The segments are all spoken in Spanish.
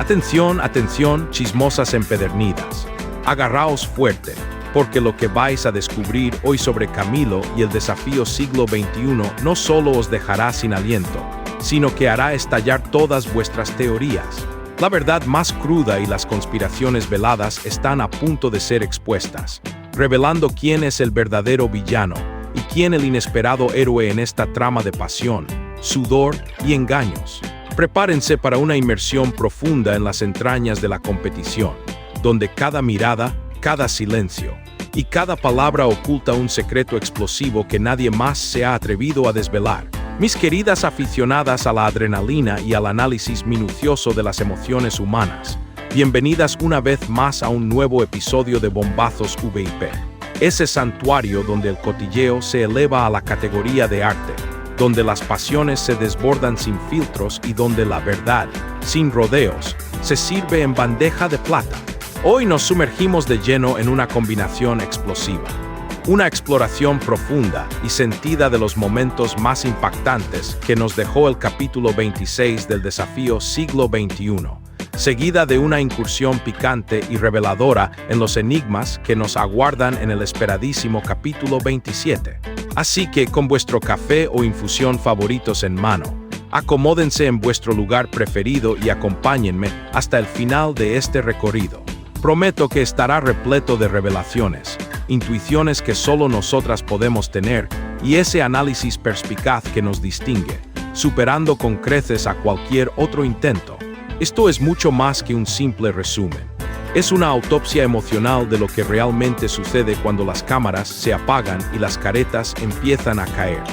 Atención, atención, chismosas empedernidas. Agarraos fuerte, porque lo que vais a descubrir hoy sobre Camilo y el desafío siglo XXI no solo os dejará sin aliento, sino que hará estallar todas vuestras teorías. La verdad más cruda y las conspiraciones veladas están a punto de ser expuestas, revelando quién es el verdadero villano y quién el inesperado héroe en esta trama de pasión, sudor y engaños. Prepárense para una inmersión profunda en las entrañas de la competición, donde cada mirada, cada silencio y cada palabra oculta un secreto explosivo que nadie más se ha atrevido a desvelar. Mis queridas aficionadas a la adrenalina y al análisis minucioso de las emociones humanas, bienvenidas una vez más a un nuevo episodio de Bombazos VIP, ese santuario donde el cotilleo se eleva a la categoría de arte, donde las pasiones se desbordan sin filtros y donde la verdad, sin rodeos, se sirve en bandeja de plata. Hoy nos sumergimos de lleno en una combinación explosiva. Una exploración profunda y sentida de los momentos más impactantes que nos dejó el capítulo 26 del desafío siglo XXI, seguida de una incursión picante y reveladora en los enigmas que nos aguardan en el esperadísimo capítulo 27. Así que, con vuestro café o infusión favoritos en mano, acomódense en vuestro lugar preferido y acompáñenme hasta el final de este recorrido. Prometo que estará repleto de revelaciones, intuiciones que solo nosotras podemos tener y ese análisis perspicaz que nos distingue, superando con creces a cualquier otro intento. Esto es mucho más que un simple resumen. Es una autopsia emocional de lo que realmente sucede cuando las cámaras se apagan y las caretas empiezan a caer,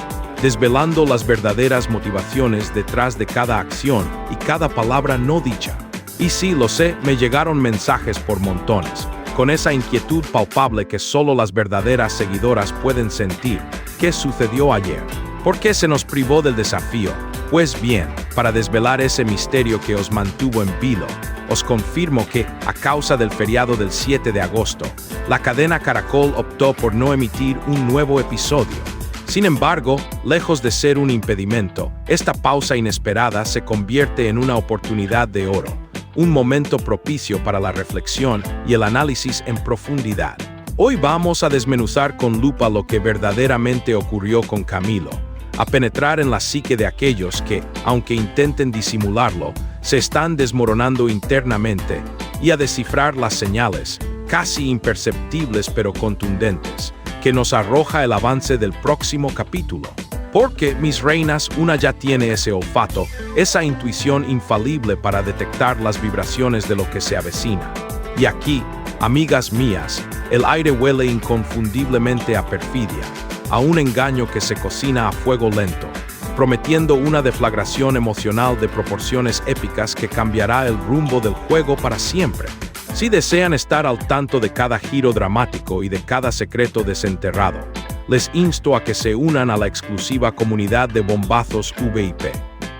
desvelando las verdaderas motivaciones detrás de cada acción y cada palabra no dicha. Y sí, lo sé, me llegaron mensajes por montones, con esa inquietud palpable que solo las verdaderas seguidoras pueden sentir. ¿Qué sucedió ayer? ¿Por qué se nos privó del desafío? Pues bien, para desvelar ese misterio que os mantuvo en vilo, os confirmo que, a causa del feriado del 7 de agosto, la cadena Caracol optó por no emitir un nuevo episodio. Sin embargo, lejos de ser un impedimento, esta pausa inesperada se convierte en una oportunidad de oro, un momento propicio para la reflexión y el análisis en profundidad. Hoy vamos a desmenuzar con lupa lo que verdaderamente ocurrió con Camilo, a penetrar en la psique de aquellos que, aunque intenten disimularlo, se están desmoronando internamente, y a descifrar las señales, casi imperceptibles pero contundentes, que nos arroja el avance del próximo capítulo. Porque, mis reinas, una ya tiene ese olfato, esa intuición infalible para detectar las vibraciones de lo que se avecina. Y aquí, amigas mías, el aire huele inconfundiblemente a perfidia, a un engaño que se cocina a fuego lento, prometiendo una deflagración emocional de proporciones épicas que cambiará el rumbo del juego para siempre. Si desean estar al tanto de cada giro dramático y de cada secreto desenterrado, les insto a que se unan a la exclusiva comunidad de Bombazos VIP,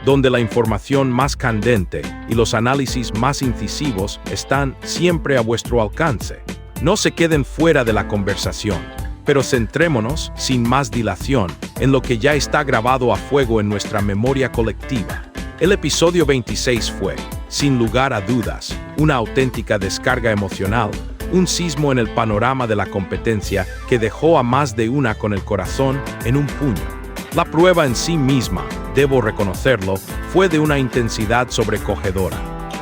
donde la información más candente y los análisis más incisivos están siempre a vuestro alcance. No se queden fuera de la conversación, pero centrémonos, sin más dilación, en lo que ya está grabado a fuego en nuestra memoria colectiva. El episodio 26 fue, sin lugar a dudas, una auténtica descarga emocional, un sismo en el panorama de la competencia que dejó a más de una con el corazón en un puño. La prueba en sí misma, debo reconocerlo, fue de una intensidad sobrecogedora.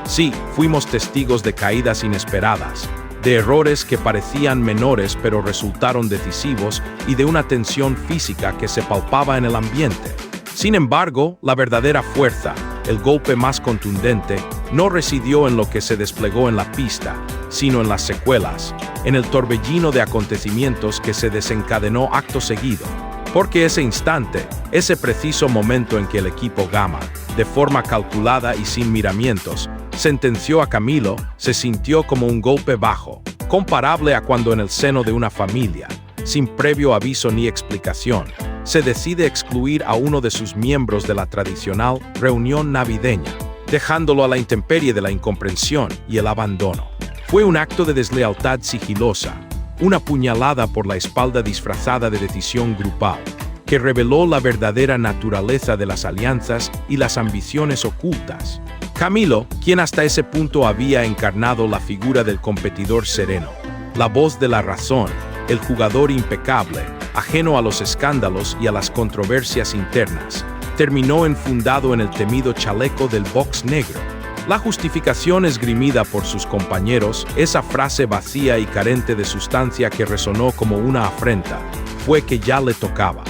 Sí, fuimos testigos de caídas inesperadas, de errores que parecían menores pero resultaron decisivos y de una tensión física que se palpaba en el ambiente. Sin embargo, la verdadera fuerza, el golpe más contundente, no residió en lo que se desplegó en la pista, sino en las secuelas, en el torbellino de acontecimientos que se desencadenó acto seguido. Porque ese instante, ese preciso momento en que el equipo Gama, de forma calculada y sin miramientos, sentenció a Camilo, se sintió como un golpe bajo, comparable a cuando en el seno de una familia, sin previo aviso ni explicación, se decide excluir a uno de sus miembros de la tradicional reunión navideña, dejándolo a la intemperie de la incomprensión y el abandono. Fue un acto de deslealtad sigilosa, una puñalada por la espalda disfrazada de decisión grupal, que reveló la verdadera naturaleza de las alianzas y las ambiciones ocultas. Camilo, quien hasta ese punto había encarnado la figura del competidor sereno, la voz de la razón, el jugador impecable, ajeno a los escándalos y a las controversias internas, terminó enfundado en el temido chaleco del box negro. La justificación esgrimida por sus compañeros, esa frase vacía y carente de sustancia que resonó como una afrenta, fue que ya le tocaba.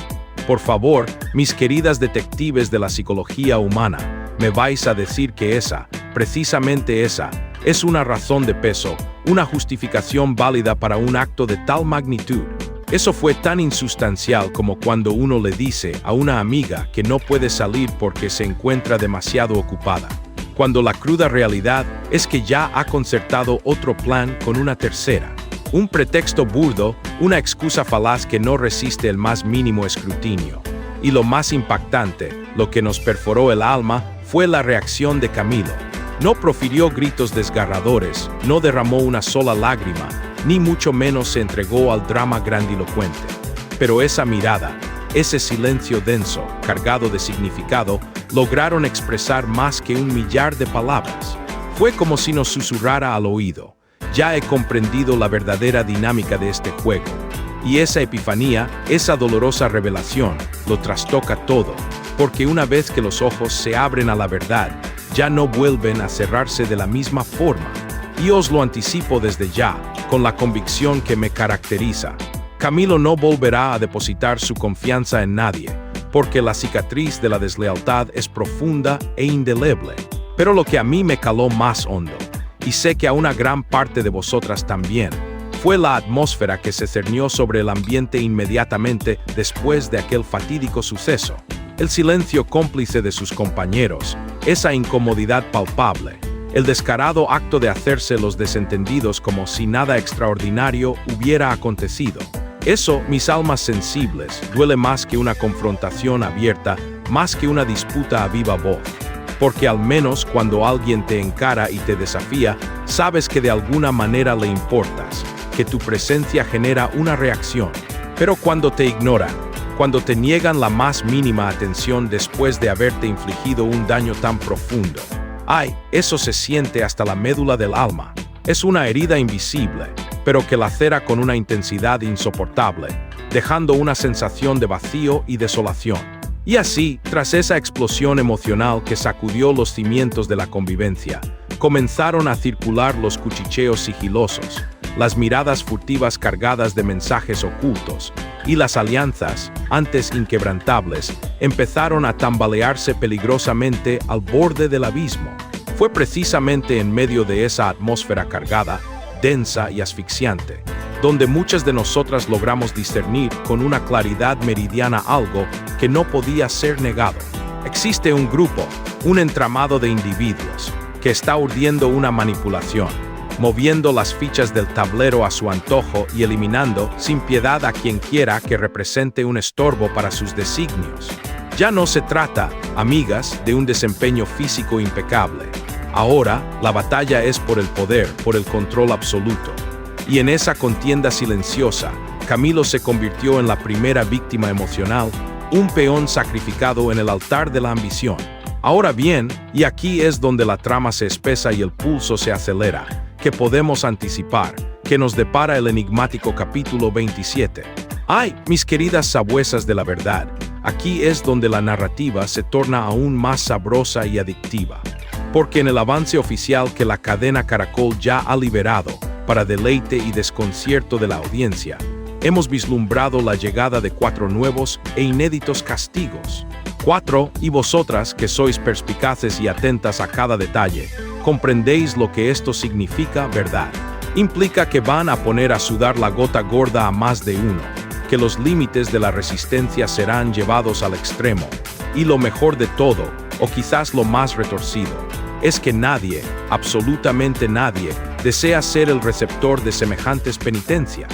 Por favor, mis queridas detectives de la psicología humana, me vais a decir que esa, precisamente esa, es una razón de peso, una justificación válida para un acto de tal magnitud. Eso fue tan insustancial como cuando uno le dice a una amiga que no puede salir porque se encuentra demasiado ocupada, cuando la cruda realidad es que ya ha concertado otro plan con una tercera. Un pretexto burdo, una excusa falaz que no resiste el más mínimo escrutinio. Y lo más impactante, lo que nos perforó el alma, fue la reacción de Camilo. No profirió gritos desgarradores, no derramó una sola lágrima, ni mucho menos se entregó al drama grandilocuente. Pero esa mirada, ese silencio denso, cargado de significado, lograron expresar más que 1.000.000 de palabras. Fue como si nos susurrara al oído: ya he comprendido la verdadera dinámica de este juego. Y esa epifanía, esa dolorosa revelación, lo trastoca todo, porque una vez que los ojos se abren a la verdad, ya no vuelven a cerrarse de la misma forma. Y os lo anticipo desde ya, con la convicción que me caracteriza. Camilo no volverá a depositar su confianza en nadie, porque la cicatriz de la deslealtad es profunda e indeleble. Pero lo que a mí me caló más hondo, y sé que a una gran parte de vosotras también, fue la atmósfera que se cernió sobre el ambiente inmediatamente después de aquel fatídico suceso. El silencio cómplice de sus compañeros, esa incomodidad palpable, el descarado acto de hacerse los desentendidos como si nada extraordinario hubiera acontecido. Eso, mis almas sensibles, duele más que una confrontación abierta, más que una disputa a viva voz. Porque al menos cuando alguien te encara y te desafía, sabes que de alguna manera le importas, que tu presencia genera una reacción. Pero cuando te ignoran, cuando te niegan la más mínima atención después de haberte infligido un daño tan profundo, ¡ay! Eso se siente hasta la médula del alma. Es una herida invisible, pero que lacera con una intensidad insoportable, dejando una sensación de vacío y desolación. Y así, tras esa explosión emocional que sacudió los cimientos de la convivencia, comenzaron a circular los cuchicheos sigilosos, las miradas furtivas cargadas de mensajes ocultos, y las alianzas, antes inquebrantables, empezaron a tambalearse peligrosamente al borde del abismo. Fue precisamente en medio de esa atmósfera cargada, densa y asfixiante, donde muchas de nosotras logramos discernir con una claridad meridiana algo que no podía ser negado. Existe un grupo, un entramado de individuos, que está urdiendo una manipulación, moviendo las fichas del tablero a su antojo y eliminando sin piedad a quien quiera que represente un estorbo para sus designios. Ya no se trata, amigas, de un desempeño físico impecable. Ahora, la batalla es por el poder, por el control absoluto. Y en esa contienda silenciosa, Camilo se convirtió en la primera víctima emocional, un peón sacrificado en el altar de la ambición. Ahora bien, y aquí es donde la trama se espesa y el pulso se acelera, que podemos anticipar, que nos depara el enigmático capítulo 27. ¡Ay, mis queridas sabuesas de la verdad! Aquí es donde la narrativa se torna aún más sabrosa y adictiva. Porque en el avance oficial que la cadena Caracol ya ha liberado, para deleite y desconcierto de la audiencia, hemos vislumbrado la llegada de 4 nuevos e inéditos castigos. 4, y vosotras, que sois perspicaces y atentas a cada detalle, comprendéis lo que esto significa, ¿verdad? Implica que van a poner a sudar la gota gorda a más de uno, que los límites de la resistencia serán llevados al extremo, y lo mejor de todo, o quizás lo más retorcido, es que nadie, absolutamente nadie, desea ser el receptor de semejantes penitencias.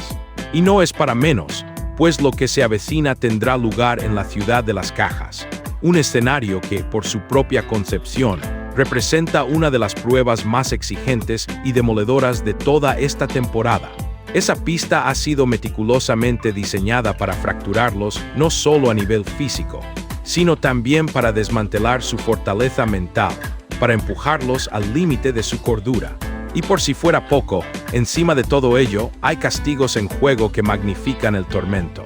Y no es para menos, pues lo que se avecina tendrá lugar en la ciudad de las cajas, un escenario que, por su propia concepción, representa una de las pruebas más exigentes y demoledoras de toda esta temporada. Esa pista ha sido meticulosamente diseñada para fracturarlos no solo a nivel físico, sino también para desmantelar su fortaleza mental, para empujarlos al límite de su cordura. Y por si fuera poco, encima de todo ello, hay castigos en juego que magnifican el tormento.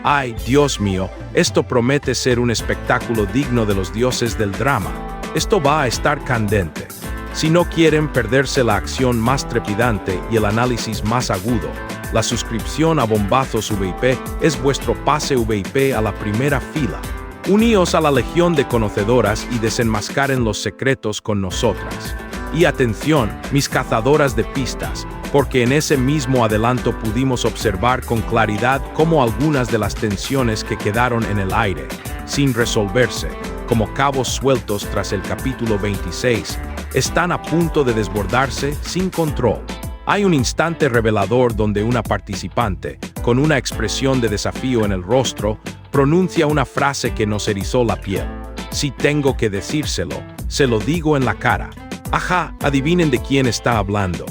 ¡Ay, Dios mío! Esto promete ser un espectáculo digno de los dioses del drama. Esto va a estar candente. Si no quieren perderse la acción más trepidante y el análisis más agudo, la suscripción a Bombazos VIP es vuestro pase VIP a la primera fila. Uníos a la legión de conocedoras y desenmascaren los secretos con nosotras. Y atención, mis cazadoras de pistas, porque en ese mismo adelanto pudimos observar con claridad cómo algunas de las tensiones que quedaron en el aire, sin resolverse, como cabos sueltos tras el capítulo 26, están a punto de desbordarse sin control. Hay un instante revelador donde una participante, con una expresión de desafío en el rostro, pronuncia una frase que nos erizó la piel. Si tengo que decírselo, se lo digo en la cara. Ajá, adivinen de quién está hablando.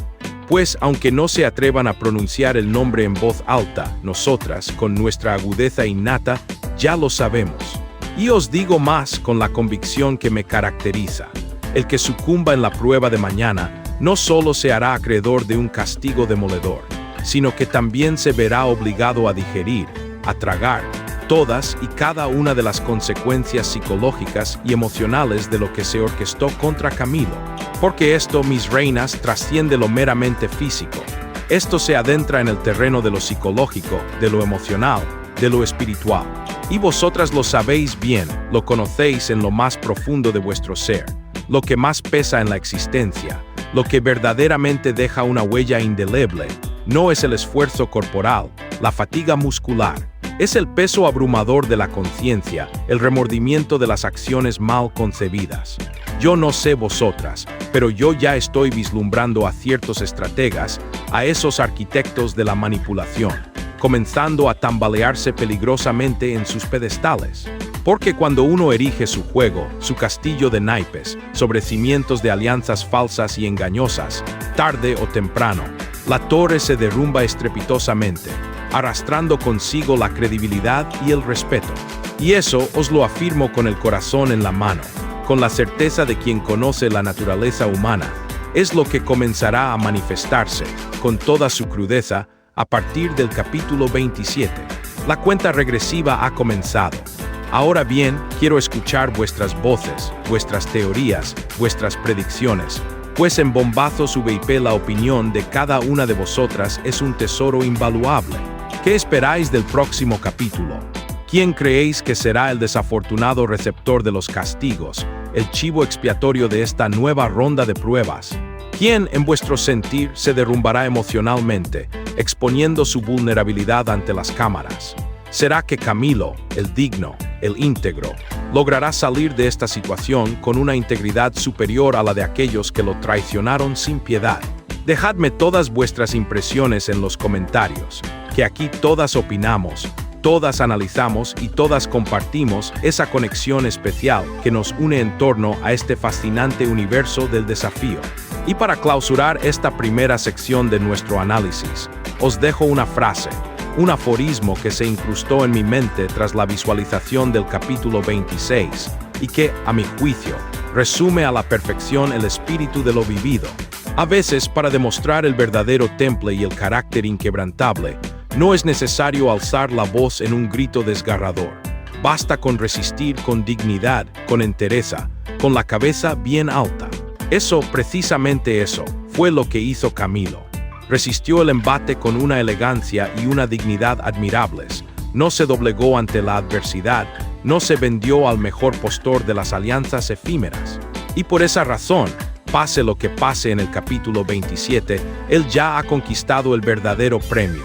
Pues, aunque no se atrevan a pronunciar el nombre en voz alta, nosotras, con nuestra agudeza innata, ya lo sabemos. Y os digo más con la convicción que me caracteriza. El que sucumba en la prueba de mañana no solo se hará acreedor de un castigo demoledor, sino que también se verá obligado a digerir, a tragar, todas y cada una de las consecuencias psicológicas y emocionales de lo que se orquestó contra Camilo. Porque esto, mis reinas, trasciende lo meramente físico. Esto se adentra en el terreno de lo psicológico, de lo emocional, de lo espiritual. Y vosotras lo sabéis bien, lo conocéis en lo más profundo de vuestro ser, lo que más pesa en la existencia, lo que verdaderamente deja una huella indeleble, no es el esfuerzo corporal, la fatiga muscular, es el peso abrumador de la conciencia, el remordimiento de las acciones mal concebidas. Yo no sé vosotras, pero yo ya estoy vislumbrando a ciertos estrategas, a esos arquitectos de la manipulación, comenzando a tambalearse peligrosamente en sus pedestales. Porque cuando uno erige su juego, su castillo de naipes, sobre cimientos de alianzas falsas y engañosas, tarde o temprano, la torre se derrumba estrepitosamente, arrastrando consigo la credibilidad y el respeto. Y eso os lo afirmo con el corazón en la mano, con la certeza de quien conoce la naturaleza humana. Es lo que comenzará a manifestarse, con toda su crudeza, a partir del capítulo 27. La cuenta regresiva ha comenzado. Ahora bien, quiero escuchar vuestras voces, vuestras teorías, vuestras predicciones, pues en Bombazos VIP la opinión de cada una de vosotras es un tesoro invaluable. ¿Qué esperáis del próximo capítulo? ¿Quién creéis que será el desafortunado receptor de los castigos, el chivo expiatorio de esta nueva ronda de pruebas? ¿Quién, en vuestro sentir, se derrumbará emocionalmente, exponiendo su vulnerabilidad ante las cámaras? ¿Será que Camilo, el digno, el íntegro, logrará salir de esta situación con una integridad superior a la de aquellos que lo traicionaron sin piedad? Dejadme todas vuestras impresiones en los comentarios, que aquí todas opinamos, todas analizamos y todas compartimos esa conexión especial que nos une en torno a este fascinante universo del desafío. Y para clausurar esta primera sección de nuestro análisis, os dejo una frase, un aforismo que se incrustó en mi mente tras la visualización del capítulo 26 y que, a mi juicio, resume a la perfección el espíritu de lo vivido. A veces, para demostrar el verdadero temple y el carácter inquebrantable, no es necesario alzar la voz en un grito desgarrador. Basta con resistir con dignidad, con entereza, con la cabeza bien alta. Eso, precisamente eso, fue lo que hizo Camilo. Resistió el embate con una elegancia y una dignidad admirables, no se doblegó ante la adversidad, no se vendió al mejor postor de las alianzas efímeras. Y por esa razón, pase lo que pase en el capítulo 27, él ya ha conquistado el verdadero premio.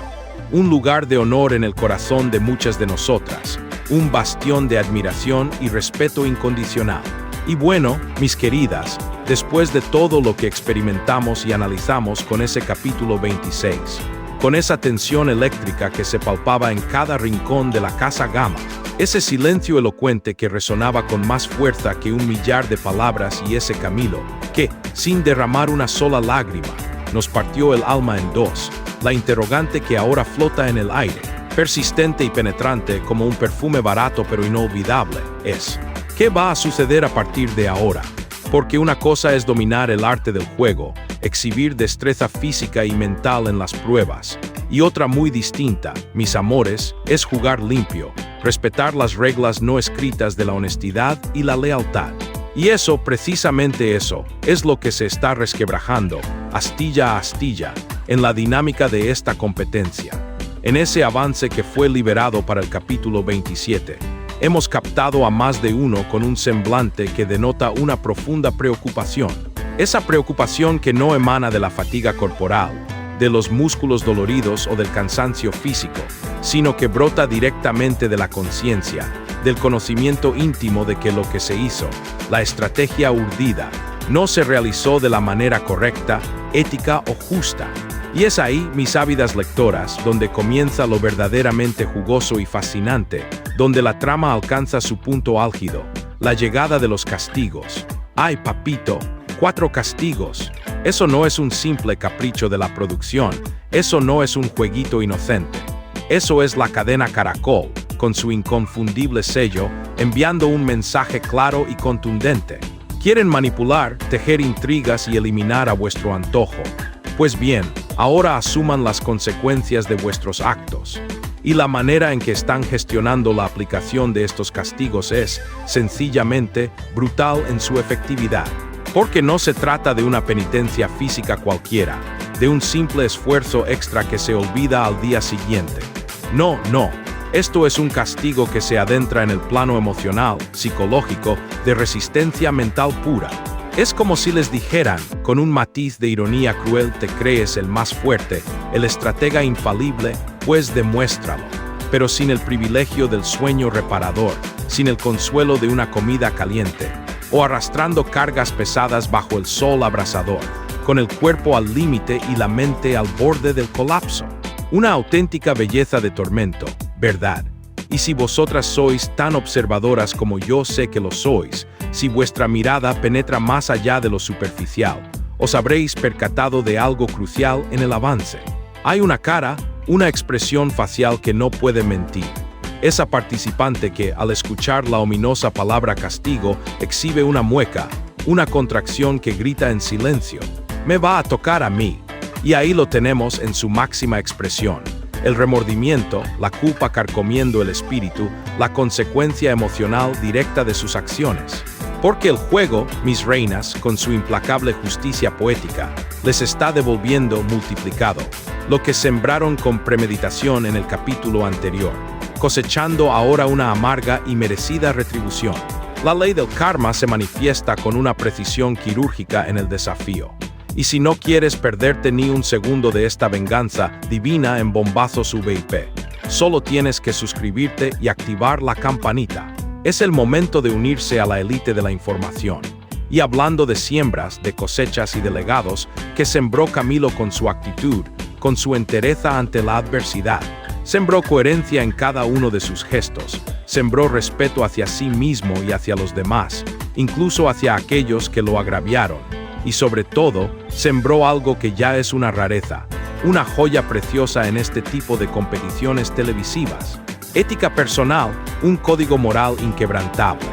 Un lugar de honor en el corazón de muchas de nosotras, un bastión de admiración y respeto incondicional. Y bueno, mis queridas, después de todo lo que experimentamos y analizamos con ese capítulo 26, con esa tensión eléctrica que se palpaba en cada rincón de la Casa Gama, ese silencio elocuente que resonaba con más fuerza que un millar de palabras y ese Camilo, que, sin derramar una sola lágrima, nos partió el alma en dos, la interrogante que ahora flota en el aire, persistente y penetrante como un perfume barato pero inolvidable, es: ¿qué va a suceder a partir de ahora? Porque una cosa es dominar el arte del juego, exhibir destreza física y mental en las pruebas, y otra muy distinta, mis amores, es jugar limpio, respetar las reglas no escritas de la honestidad y la lealtad. Y eso, precisamente eso, es lo que se está resquebrajando, astilla a astilla, en la dinámica de esta competencia. En ese avance que fue liberado para el capítulo 27, hemos captado a más de uno con un semblante que denota una profunda preocupación. Esa preocupación que no emana de la fatiga corporal, de los músculos doloridos o del cansancio físico, sino que brota directamente de la conciencia, del conocimiento íntimo de que lo que se hizo, la estrategia urdida, no se realizó de la manera correcta, ética o justa. Y es ahí, mis ávidas lectoras, donde comienza lo verdaderamente jugoso y fascinante, donde la trama alcanza su punto álgido, la llegada de los castigos. ¡Ay, papito! 4 castigos. Eso no es un simple capricho de la producción, eso no es un jueguito inocente. Eso es la cadena Caracol, con su inconfundible sello, enviando un mensaje claro y contundente. Quieren manipular, tejer intrigas y eliminar a vuestro antojo. Pues bien, ahora asuman las consecuencias de vuestros actos. Y la manera en que están gestionando la aplicación de estos castigos es, sencillamente, brutal en su efectividad. Porque no se trata de una penitencia física cualquiera, de un simple esfuerzo extra que se olvida al día siguiente. No. Esto es un castigo que se adentra en el plano emocional, psicológico, de resistencia mental pura. Es como si les dijeran, con un matiz de ironía cruel: te crees el más fuerte, el estratega infalible, pues demuéstralo. Pero sin el privilegio del sueño reparador, sin el consuelo de una comida caliente, o arrastrando cargas pesadas bajo el sol abrasador, con el cuerpo al límite y la mente al borde del colapso. Una auténtica belleza de tormento, ¿verdad? Y si vosotras sois tan observadoras como yo sé que lo sois, si vuestra mirada penetra más allá de lo superficial, os habréis percatado de algo crucial en el avance. Hay una cara, una expresión facial que no puede mentir. Esa participante que, al escuchar la ominosa palabra castigo, exhibe una mueca, una contracción que grita en silencio: me va a tocar a mí. Y ahí lo tenemos en su máxima expresión. El remordimiento, la culpa carcomiendo el espíritu, la consecuencia emocional directa de sus acciones. Porque el juego, mis reinas, con su implacable justicia poética, les está devolviendo multiplicado lo que sembraron con premeditación en el capítulo anterior, cosechando ahora una amarga y merecida retribución. La ley del karma se manifiesta con una precisión quirúrgica en el desafío. Y si no quieres perderte ni un segundo de esta venganza divina en Bombazos VIP, solo tienes que suscribirte y activar la campanita. Es el momento de unirse a la élite de la información. Y hablando de siembras, de cosechas y de legados que sembró Camilo con su actitud, con su entereza ante la adversidad, sembró coherencia en cada uno de sus gestos, sembró respeto hacia sí mismo y hacia los demás, incluso hacia aquellos que lo agraviaron. Y sobre todo, sembró algo que ya es una rareza, una joya preciosa en este tipo de competiciones televisivas: ética personal, un código moral inquebrantable.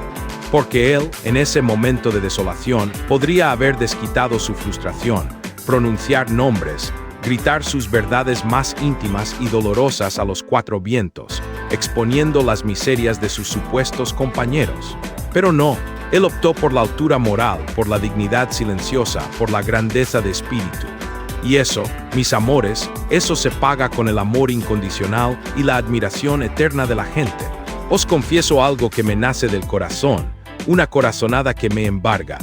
Porque él, en ese momento de desolación, podría haber desquitado su frustración, pronunciar nombres, gritar sus verdades más íntimas y dolorosas a los 4 vientos, exponiendo las miserias de sus supuestos compañeros. Pero no. Él optó por la altura moral, por la dignidad silenciosa, por la grandeza de espíritu. Y eso, mis amores, eso se paga con el amor incondicional y la admiración eterna de la gente. Os confieso algo que me nace del corazón, una corazonada que me embarga.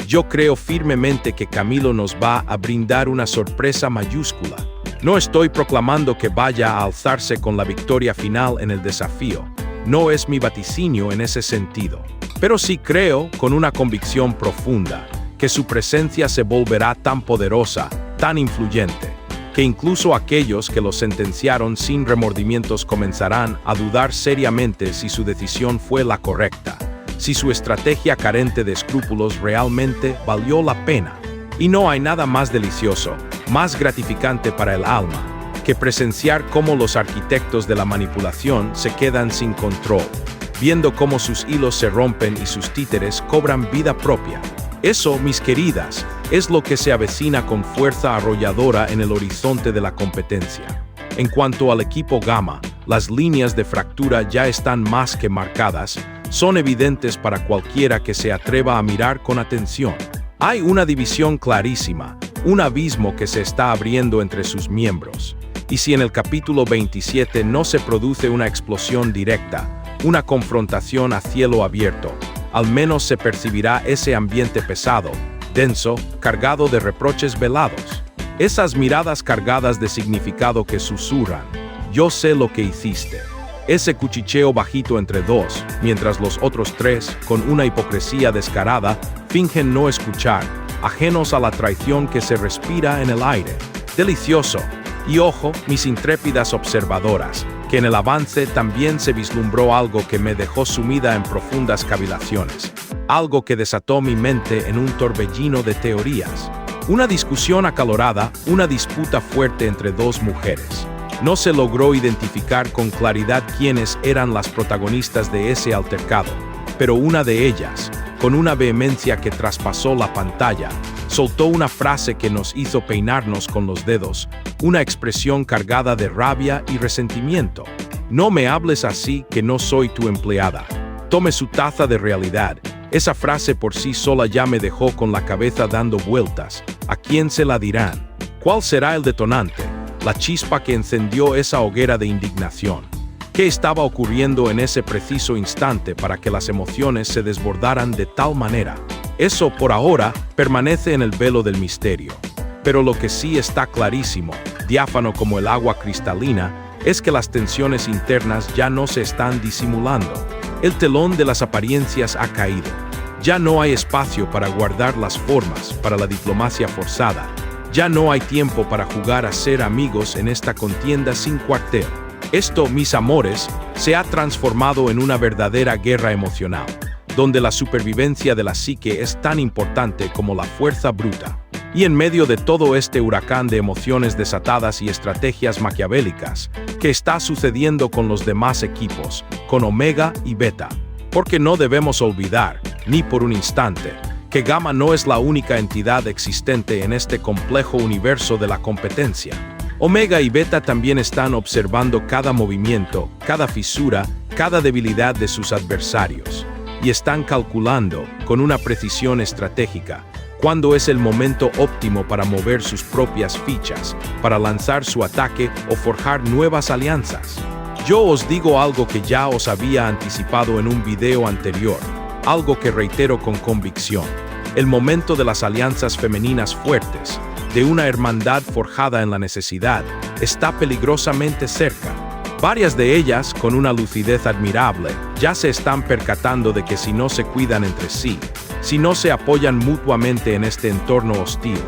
Yo creo firmemente que Camilo nos va a brindar una sorpresa mayúscula. No estoy proclamando que vaya a alzarse con la victoria final en el desafío. No es mi vaticinio en ese sentido. Pero sí creo, con una convicción profunda, que su presencia se volverá tan poderosa, tan influyente, que incluso aquellos que lo sentenciaron sin remordimientos comenzarán a dudar seriamente si su decisión fue la correcta, si su estrategia carente de escrúpulos realmente valió la pena. Y no hay nada más delicioso, más gratificante para el alma, que presenciar cómo los arquitectos de la manipulación se quedan sin control, viendo cómo sus hilos se rompen y sus títeres cobran vida propia. Eso, mis queridas, es lo que se avecina con fuerza arrolladora en el horizonte de la competencia. En cuanto al equipo Gamma, las líneas de fractura ya están más que marcadas, son evidentes para cualquiera que se atreva a mirar con atención. Hay una división clarísima, un abismo que se está abriendo entre sus miembros. Y si en el capítulo 27 no se produce una explosión directa, una confrontación a cielo abierto, al menos se percibirá ese ambiente pesado, denso, cargado de reproches velados. Esas miradas cargadas de significado que susurran, yo sé lo que hiciste. Ese cuchicheo bajito entre dos, mientras los otros tres, con una hipocresía descarada, fingen no escuchar, ajenos a la traición que se respira en el aire. Delicioso. Y ojo, mis intrépidas observadoras, que en el avance también se vislumbró algo que me dejó sumida en profundas cavilaciones, algo que desató mi mente en un torbellino de teorías. Una discusión acalorada, una disputa fuerte entre dos mujeres. No se logró identificar con claridad quiénes eran las protagonistas de ese altercado, pero una de ellas, con una vehemencia que traspasó la pantalla, soltó una frase que nos hizo peinarnos con los dedos, una expresión cargada de rabia y resentimiento. No me hables así que no soy tu empleada. Tome su taza de realidad. Esa frase por sí sola ya me dejó con la cabeza dando vueltas. ¿A quién se la dirán? ¿Cuál será el detonante? La chispa que encendió esa hoguera de indignación. ¿Qué estaba ocurriendo en ese preciso instante para que las emociones se desbordaran de tal manera? Eso, por ahora, permanece en el velo del misterio. Pero lo que sí está clarísimo, diáfano como el agua cristalina, es que las tensiones internas ya no se están disimulando. El telón de las apariencias ha caído. Ya no hay espacio para guardar las formas, para la diplomacia forzada. Ya no hay tiempo para jugar a ser amigos en esta contienda sin cuartel. Esto, mis amores, se ha transformado en una verdadera guerra emocional, donde la supervivencia de la psique es tan importante como la fuerza bruta. Y en medio de todo este huracán de emociones desatadas y estrategias maquiavélicas, ¿qué está sucediendo con los demás equipos, con Omega y Beta? Porque no debemos olvidar, ni por un instante, que Gamma no es la única entidad existente en este complejo universo de la competencia. Omega y Beta también están observando cada movimiento, cada fisura, cada debilidad de sus adversarios, y están calculando, con una precisión estratégica, cuándo es el momento óptimo para mover sus propias fichas, para lanzar su ataque o forjar nuevas alianzas. Yo os digo algo que ya os había anticipado en un video anterior, algo que reitero con convicción. El momento de las alianzas femeninas fuertes, de una hermandad forjada en la necesidad, está peligrosamente cerca. Varias de ellas, con una lucidez admirable, ya se están percatando de que si no se cuidan entre sí, si no se apoyan mutuamente en este entorno hostil,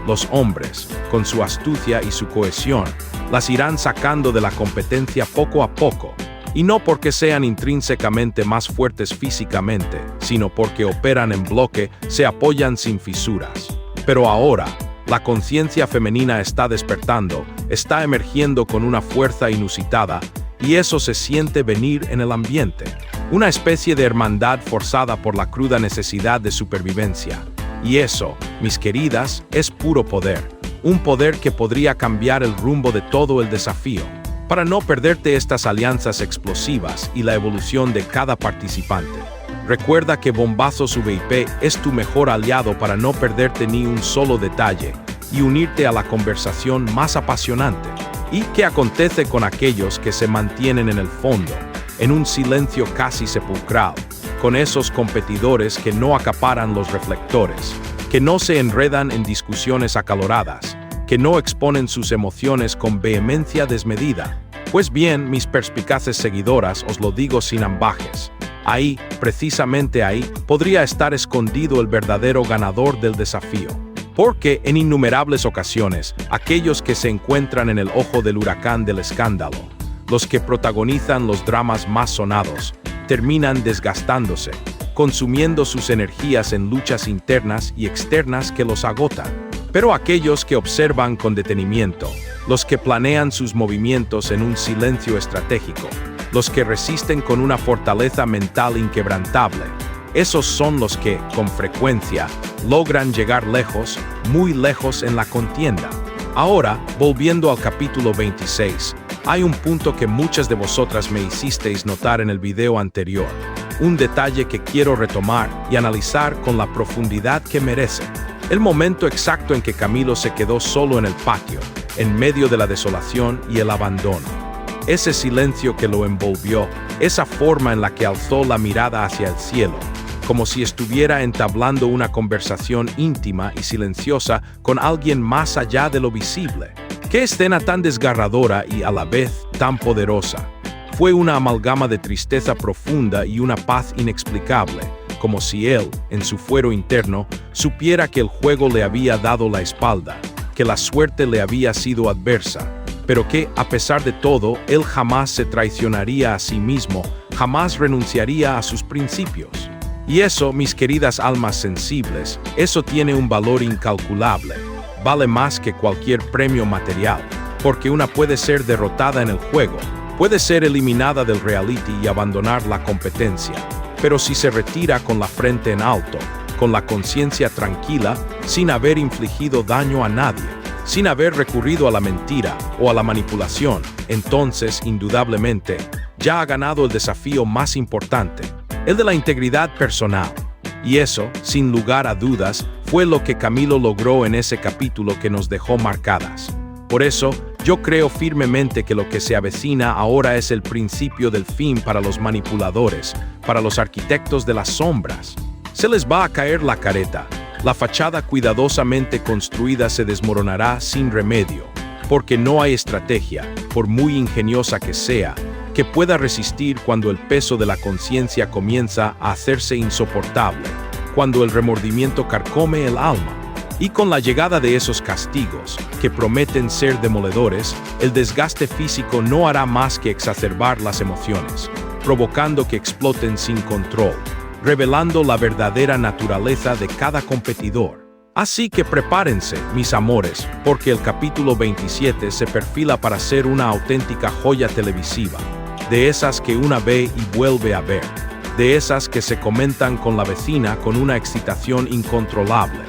los hombres, con su astucia y su cohesión, las irán sacando de la competencia poco a poco, y no porque sean intrínsecamente más fuertes físicamente, sino porque operan en bloque, se apoyan sin fisuras. Pero ahora, la conciencia femenina está despertando, está emergiendo con una fuerza inusitada, y eso se siente venir en el ambiente. Una especie de hermandad forzada por la cruda necesidad de supervivencia. Y eso, mis queridas, es puro poder. Un poder que podría cambiar el rumbo de todo el desafío. Para no perderte estas alianzas explosivas y la evolución de cada participante. Recuerda que Bombazos VIP es tu mejor aliado para no perderte ni un solo detalle y unirte a la conversación más apasionante. ¿Y qué acontece con aquellos que se mantienen en el fondo, en un silencio casi sepulcral, con esos competidores que no acaparan los reflectores, que no se enredan en discusiones acaloradas, que no exponen sus emociones con vehemencia desmedida? Pues bien, mis perspicaces seguidoras, os lo digo sin ambajes. Ahí, precisamente ahí, podría estar escondido el verdadero ganador del desafío. Porque, en innumerables ocasiones, aquellos que se encuentran en el ojo del huracán del escándalo, los que protagonizan los dramas más sonados, terminan desgastándose, consumiendo sus energías en luchas internas y externas que los agotan. Pero aquellos que observan con detenimiento, los que planean sus movimientos en un silencio estratégico, los que resisten con una fortaleza mental inquebrantable, Esos son los que, con frecuencia, logran llegar lejos, muy lejos en la contienda. Ahora, volviendo al capítulo 26, hay un punto que muchas de vosotras me hicisteis notar en el video anterior, un detalle que quiero retomar y analizar con la profundidad que merece. El momento exacto en que Camilo se quedó solo en el patio, en medio de la desolación y el abandono. Ese silencio que lo envolvió, esa forma en la que alzó la mirada hacia el cielo, como si estuviera entablando una conversación íntima y silenciosa con alguien más allá de lo visible. ¡Qué escena tan desgarradora y a la vez tan poderosa! Fue una amalgama de tristeza profunda y una paz inexplicable, como si él, en su fuero interno, supiera que el juego le había dado la espalda, que la suerte le había sido adversa, pero que, a pesar de todo, él jamás se traicionaría a sí mismo, jamás renunciaría a sus principios. Y eso, mis queridas almas sensibles, eso tiene un valor incalculable. Vale más que cualquier premio material, porque una puede ser derrotada en el juego, puede ser eliminada del reality y abandonar la competencia, pero si se retira con la frente en alto, con la conciencia tranquila, sin haber infligido daño a nadie, sin haber recurrido a la mentira o a la manipulación, entonces, indudablemente, ya ha ganado el desafío más importante, el de la integridad personal. Y eso, sin lugar a dudas, fue lo que Camilo logró en ese capítulo que nos dejó marcadas. Por eso, yo creo firmemente que lo que se avecina ahora es el principio del fin para los manipuladores, para los arquitectos de las sombras. Se les va a caer la careta. La fachada cuidadosamente construida se desmoronará sin remedio, porque no hay estrategia, por muy ingeniosa que sea, que pueda resistir cuando el peso de la conciencia comienza a hacerse insoportable, cuando el remordimiento carcome el alma. Y con la llegada de esos castigos, que prometen ser demoledores, el desgaste físico no hará más que exacerbar las emociones, provocando que exploten sin control, revelando la verdadera naturaleza de cada competidor. Así que prepárense, mis amores, porque el capítulo 27 se perfila para ser una auténtica joya televisiva, de esas que una ve y vuelve a ver, de esas que se comentan con la vecina con una excitación incontrolable,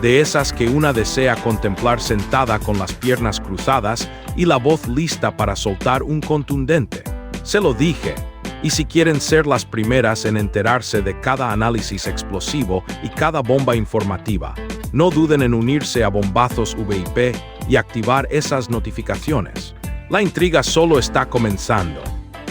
de esas que una desea contemplar sentada con las piernas cruzadas y la voz lista para soltar un contundente "se lo dije". Y si quieren ser las primeras en enterarse de cada análisis explosivo y cada bomba informativa, no duden en unirse a Bombazos VIP y activar esas notificaciones. La intriga solo está comenzando.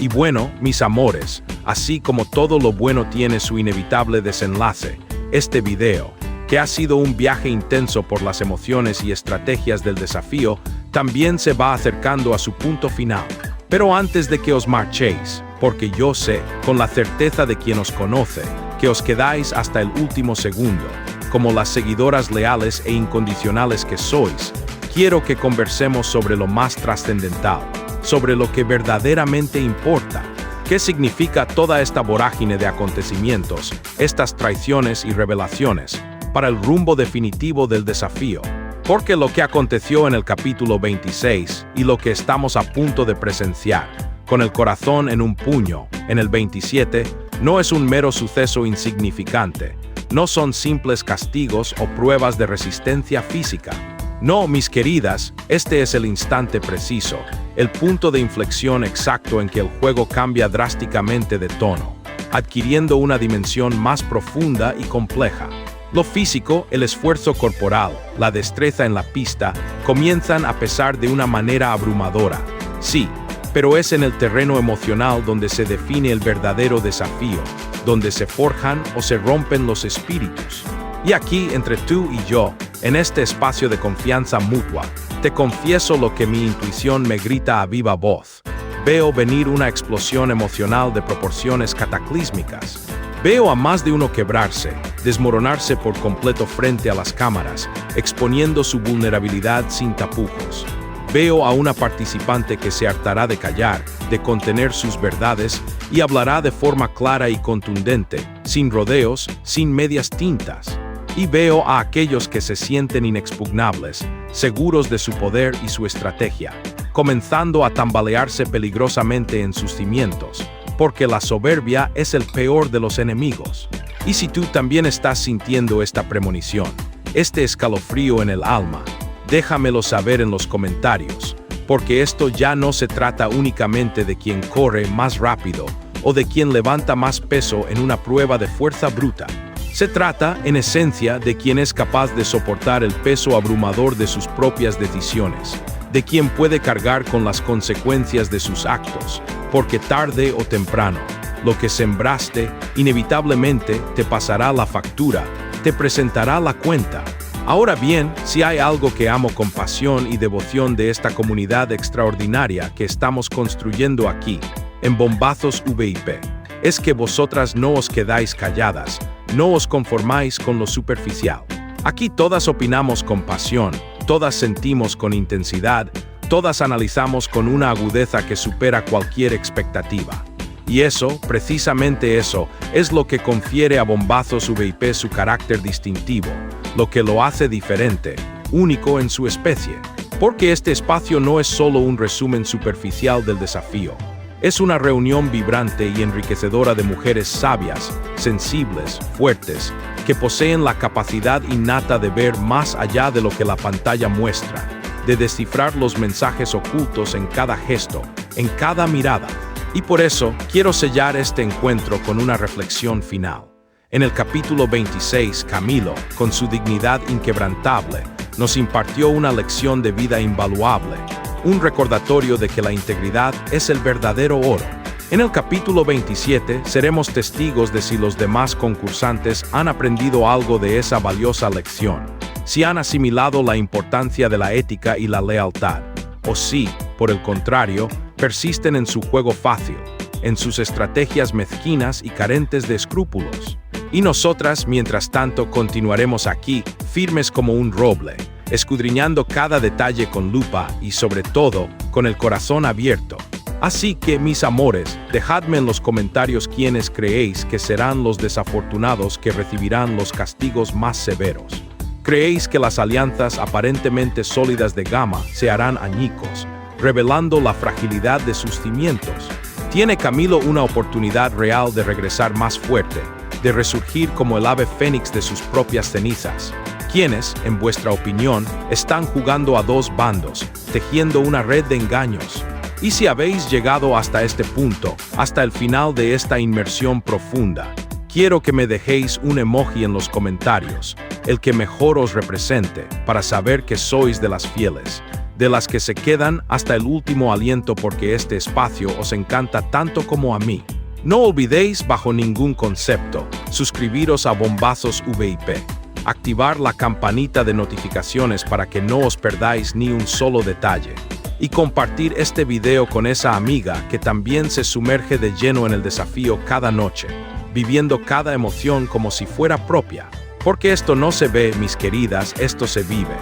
Y bueno, mis amores, así como todo lo bueno tiene su inevitable desenlace, este video, que ha sido un viaje intenso por las emociones y estrategias del desafío, también se va acercando a su punto final. Pero antes de que os marchéis, porque yo sé, con la certeza de quien os conoce, que os quedáis hasta el último segundo, como las seguidoras leales e incondicionales que sois, quiero que conversemos sobre lo más trascendental, sobre lo que verdaderamente importa. ¿Qué significa toda esta vorágine de acontecimientos, estas traiciones y revelaciones, para el rumbo definitivo del desafío? Porque lo que aconteció en el capítulo 26 y lo que estamos a punto de presenciar, con el corazón en un puño, en el 27, no es un mero suceso insignificante, no son simples castigos o pruebas de resistencia física. No, mis queridas, este es el instante preciso, el punto de inflexión exacto en que el juego cambia drásticamente de tono, adquiriendo una dimensión más profunda y compleja. Lo físico, el esfuerzo corporal, la destreza en la pista, comienzan a pesar de una manera abrumadora. Sí, pero es en el terreno emocional donde se define el verdadero desafío, donde se forjan o se rompen los espíritus. Y aquí, entre tú y yo, en este espacio de confianza mutua, te confieso lo que mi intuición me grita a viva voz. Veo venir una explosión emocional de proporciones cataclísmicas. Veo a más de uno quebrarse, desmoronarse por completo frente a las cámaras, exponiendo su vulnerabilidad sin tapujos. Veo a una participante que se hartará de callar, de contener sus verdades, y hablará de forma clara y contundente, sin rodeos, sin medias tintas. Y veo a aquellos que se sienten inexpugnables, seguros de su poder y su estrategia, comenzando a tambalearse peligrosamente en sus cimientos, porque la soberbia es el peor de los enemigos. Y si tú también estás sintiendo esta premonición, este escalofrío en el alma, déjamelo saber en los comentarios, porque esto ya no se trata únicamente de quien corre más rápido o de quien levanta más peso en una prueba de fuerza bruta. Se trata, en esencia, de quien es capaz de soportar el peso abrumador de sus propias decisiones, de quien puede cargar con las consecuencias de sus actos, porque tarde o temprano, lo que sembraste inevitablemente te pasará la factura, te presentará la cuenta. Ahora bien, si hay algo que amo con pasión y devoción de esta comunidad extraordinaria que estamos construyendo aquí, en Bombazos VIP, es que vosotras no os quedáis calladas, no os conformáis con lo superficial. Aquí todas opinamos con pasión, todas sentimos con intensidad, todas analizamos con una agudeza que supera cualquier expectativa. Y eso, precisamente eso, es lo que confiere a Bombazos VIP su carácter distintivo, lo que lo hace diferente, único en su especie. Porque este espacio no es solo un resumen superficial del desafío. Es una reunión vibrante y enriquecedora de mujeres sabias, sensibles, fuertes, que poseen la capacidad innata de ver más allá de lo que la pantalla muestra, de descifrar los mensajes ocultos en cada gesto, en cada mirada. Y por eso, quiero sellar este encuentro con una reflexión final. En el capítulo 26, Camilo, con su dignidad inquebrantable, nos impartió una lección de vida invaluable, un recordatorio de que la integridad es el verdadero oro. En el capítulo 27 seremos testigos de si los demás concursantes han aprendido algo de esa valiosa lección, si han asimilado la importancia de la ética y la lealtad, o si, por el contrario, persisten en su juego fácil, en sus estrategias mezquinas y carentes de escrúpulos. Y nosotras, mientras tanto, continuaremos aquí, firmes como un roble, escudriñando cada detalle con lupa y, sobre todo, con el corazón abierto. Así que, mis amores, dejadme en los comentarios quiénes creéis que serán los desafortunados que recibirán los castigos más severos. ¿Creéis que las alianzas aparentemente sólidas de Gama se harán añicos, revelando la fragilidad de sus cimientos? ¿Tiene Camilo una oportunidad real de regresar más fuerte, de resurgir como el ave fénix de sus propias cenizas? ¿Quiénes, en vuestra opinión, están jugando a dos bandos, tejiendo una red de engaños? Y si habéis llegado hasta este punto, hasta el final de esta inmersión profunda, quiero que me dejéis un emoji en los comentarios, el que mejor os represente, para saber que sois de las fieles, de las que se quedan hasta el último aliento porque este espacio os encanta tanto como a mí. No olvidéis, bajo ningún concepto, suscribiros a Bombazos VIP, activar la campanita de notificaciones para que no os perdáis ni un solo detalle, y compartir este video con esa amiga que también se sumerge de lleno en el desafío cada noche, viviendo cada emoción como si fuera propia. Porque esto no se ve, mis queridas, esto se vive.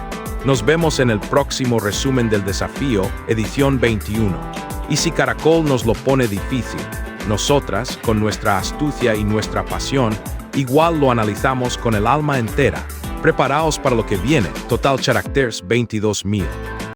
Nos vemos en el próximo resumen del desafío, edición 21. Y si Caracol nos lo pone difícil, nosotras, con nuestra astucia y nuestra pasión, igual lo analizamos con el alma entera. Preparaos para lo que viene. Total Characters 22.000.